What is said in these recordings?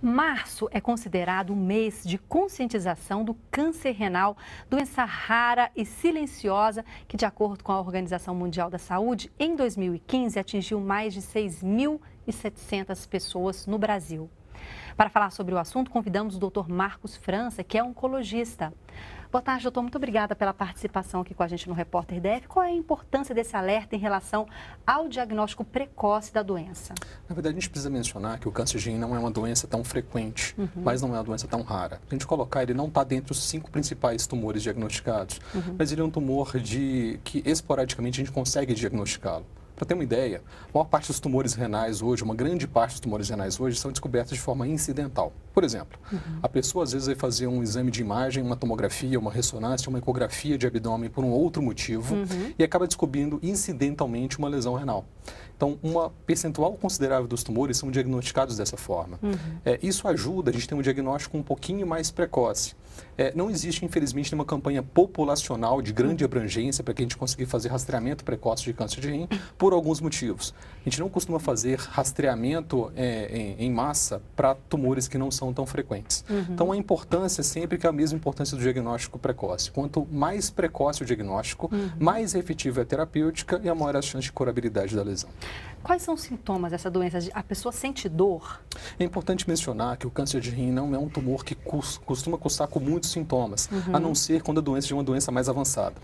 Março é considerado um mês de conscientização do câncer renal, doença rara e silenciosa que, de acordo com a Organização Mundial da Saúde, em 2015 atingiu mais de 6.700 pessoas no Brasil. Para falar sobre o assunto, convidamos o Dr. Marcos França, que é oncologista. Boa tarde, doutor. Muito obrigada pela participação aqui com a gente no Repórter DF. Qual é a importância desse alerta em relação ao diagnóstico precoce da doença? Na verdade, a gente precisa mencionar que o câncer de rim não é uma doença tão frequente, mas não é uma doença tão rara. A gente colocar, ele não está dentre os 5 principais tumores diagnosticados, mas ele é um tumor que esporadicamente a gente consegue diagnosticá-lo. Para ter uma ideia, a maior parte dos tumores renais hoje, uma grande parte dos tumores renais hoje, são descobertos de forma incidental. Por exemplo, a pessoa às vezes vai fazer um exame de imagem, uma tomografia, uma ressonância, uma ecografia de abdômen por um outro motivo e acaba descobrindo incidentalmente uma lesão renal. Então, uma percentual considerável dos tumores são diagnosticados dessa forma. Isso ajuda a gente ter um diagnóstico um pouquinho mais precoce. Não existe, infelizmente, nenhuma campanha populacional de grande abrangência para que a gente consiga fazer rastreamento precoce de câncer de rim por alguns motivos. A gente não costuma fazer rastreamento em massa para tumores que não são tão frequentes. Então, a importância sempre que é a mesma importância do diagnóstico precoce. Quanto mais precoce o diagnóstico, mais efetiva é a terapêutica e a maior a chance de curabilidade da lesão. Quais são os sintomas dessa doença? A pessoa sente dor? É importante mencionar que o câncer de rim não é um tumor que costuma cursar com muitos sintomas, a não ser quando a doença é uma doença mais avançada.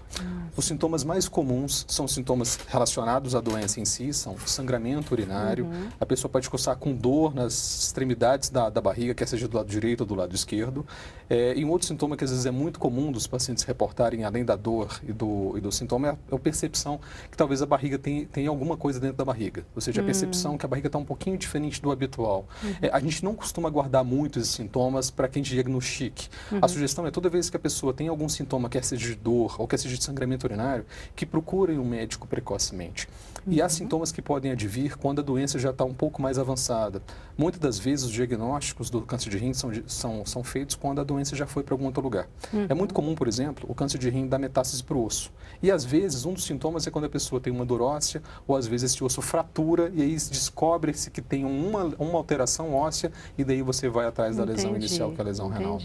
Os sintomas mais comuns são sintomas relacionados à doença em si, são sangramento urinário, a pessoa pode cursar com dor nas extremidades da barriga, quer seja do lado direito ou do lado esquerdo. E um outro sintoma que às vezes é muito comum dos pacientes reportarem, além da dor e do sintoma, é a percepção que talvez a barriga tenha alguma coisa dentro da barriga. Ou seja, a percepção que a barriga está um pouquinho diferente do habitual. A gente não costuma guardar muito esses sintomas para que a gente diagnostique. A sugestão é toda vez que a pessoa tem algum sintoma, quer seja de dor ou quer seja de sangramento urinário, que procurem um médico precocemente. E há sintomas que podem advir quando a doença já está um pouco mais avançada. Muitas das vezes os diagnósticos do câncer de rim são feitos quando a doença já foi para algum outro lugar. É muito comum, por exemplo, o câncer de rim dar metástase para o osso. E às vezes um dos sintomas é quando a pessoa tem uma dor óssea ou às vezes esse osso fratura e aí descobre-se que tem uma alteração óssea e daí você vai atrás da lesão inicial, que é a lesão renal.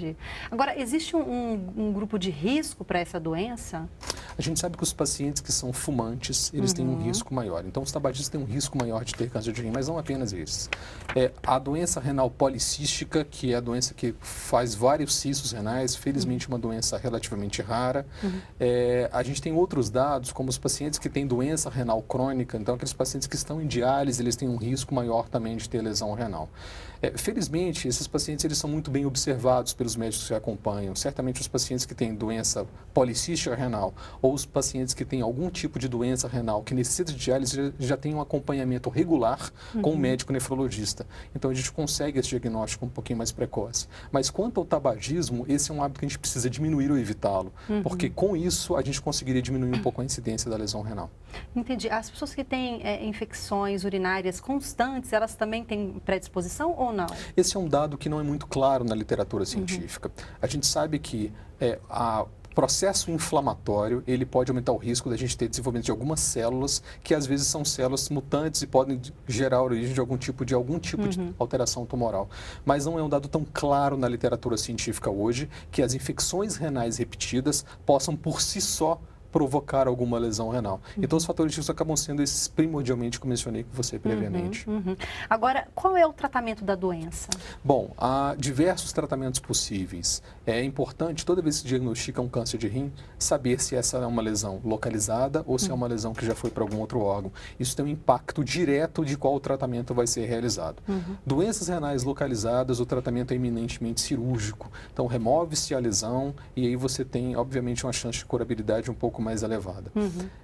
Agora, existe um grupo de risco para essa doença? A gente sabe que os pacientes que são fumantes, eles têm um risco maior. Então, os tabagistas têm um risco maior de ter câncer de rim, mas não apenas esses. A doença renal policística, que é a doença que faz vários cistos renais, felizmente uma doença relativamente rara. A gente tem outros dados, como os pacientes que têm doença renal crônica, então aqueles pacientes que estão em diálise, eles têm um risco maior também de ter lesão renal. Felizmente, esses pacientes eles são muito bem observados pelos médicos que acompanham. Certamente os pacientes que têm doença policística renal ou os pacientes que têm algum tipo de doença renal que necessita de diálise já têm um acompanhamento regular com o médico nefrologista. Então a gente consegue esse diagnóstico um pouquinho mais precoce. Mas quanto ao tabagismo, esse é um hábito que a gente precisa diminuir ou evitá-lo, porque com isso a gente conseguiria diminuir um pouco a incidência da lesão renal. Entendi. As pessoas que têm infecções urinárias constantes, elas também têm predisposição ou não? Esse é um dado que não é muito claro na literatura científica. A gente sabe que a processo inflamatório, ele pode aumentar o risco da gente ter desenvolvimento de algumas células que às vezes são células mutantes e podem gerar a origem de algum tipo de alteração tumoral. Mas não é um dado tão claro na literatura científica hoje que as infecções renais repetidas possam por si só provocar alguma lesão renal. Então, os fatores de risco acabam sendo esses primordialmente que eu mencionei com você previamente. Agora, qual é o tratamento da doença? Bom, há diversos tratamentos possíveis. É importante, toda vez que se diagnostica um câncer de rim, saber se essa é uma lesão localizada ou se é uma lesão que já foi para algum outro órgão. Isso tem um impacto direto de qual o tratamento vai ser realizado. Doenças renais localizadas, o tratamento é eminentemente cirúrgico. Então, remove-se a lesão e aí você tem, obviamente, uma chance de curabilidade um pouco mais elevada.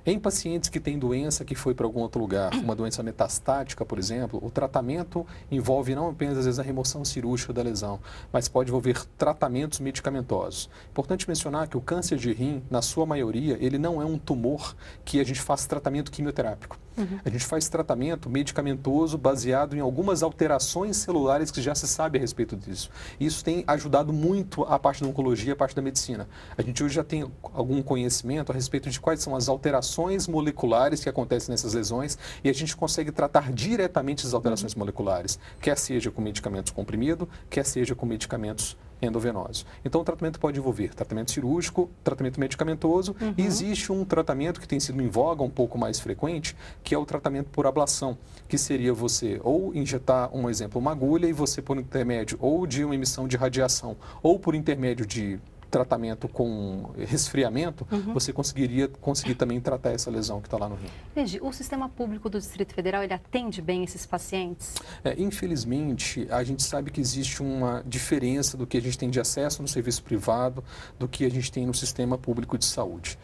Em pacientes que têm doença que foi para algum outro lugar, uma doença metastática, por exemplo, o tratamento envolve não apenas, às vezes, a remoção cirúrgica da lesão, mas pode envolver tratamentos medicamentosos. Importante mencionar que o câncer de rim, na sua maioria, ele não é um tumor que a gente faz tratamento quimioterápico. A gente faz tratamento medicamentoso baseado em algumas alterações celulares que já se sabe a respeito disso. Isso tem ajudado muito a parte da oncologia, a parte da medicina. A gente hoje já tem algum conhecimento a respeito respeito de quais são as alterações moleculares que acontecem nessas lesões e a gente consegue tratar diretamente as alterações moleculares, quer seja com medicamentos comprimido, quer seja com medicamentos endovenosos. Então, o tratamento pode envolver tratamento cirúrgico, tratamento medicamentoso e existe um tratamento que tem sido em voga um pouco mais frequente, que é o tratamento por ablação, que seria você ou injetar, um exemplo, uma agulha e você por intermédio ou de uma emissão de radiação ou por intermédio de tratamento com resfriamento, você conseguir também tratar essa lesão que está lá no rim. Regi, o sistema público do Distrito Federal, ele atende bem esses pacientes? Infelizmente, a gente sabe que existe uma diferença do que a gente tem de acesso no serviço privado do que a gente tem no sistema público de saúde.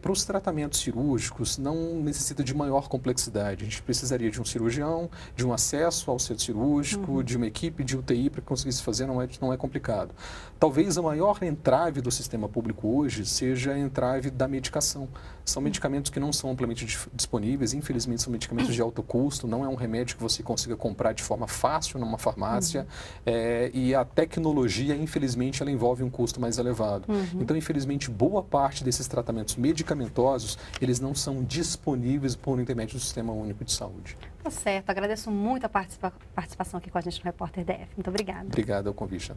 Para os tratamentos cirúrgicos, não necessita de maior complexidade. A gente precisaria de um cirurgião, de um acesso ao centro cirúrgico, de uma equipe de UTI para que conseguisse fazer, não é complicado. Talvez a maior entrave do sistema público hoje seja a entrave da medicação. São medicamentos que não são amplamente disponíveis, infelizmente são medicamentos de alto custo, não é um remédio que você consiga comprar de forma fácil numa farmácia, e a tecnologia, infelizmente, ela envolve um custo mais elevado. Então, infelizmente, boa parte desses tratamentos medicamentosos, eles não são disponíveis por intermédio do Sistema Único de Saúde. Tá certo, agradeço muito a participação aqui com a gente no Repórter DF. Muito obrigada. Obrigado ao convite.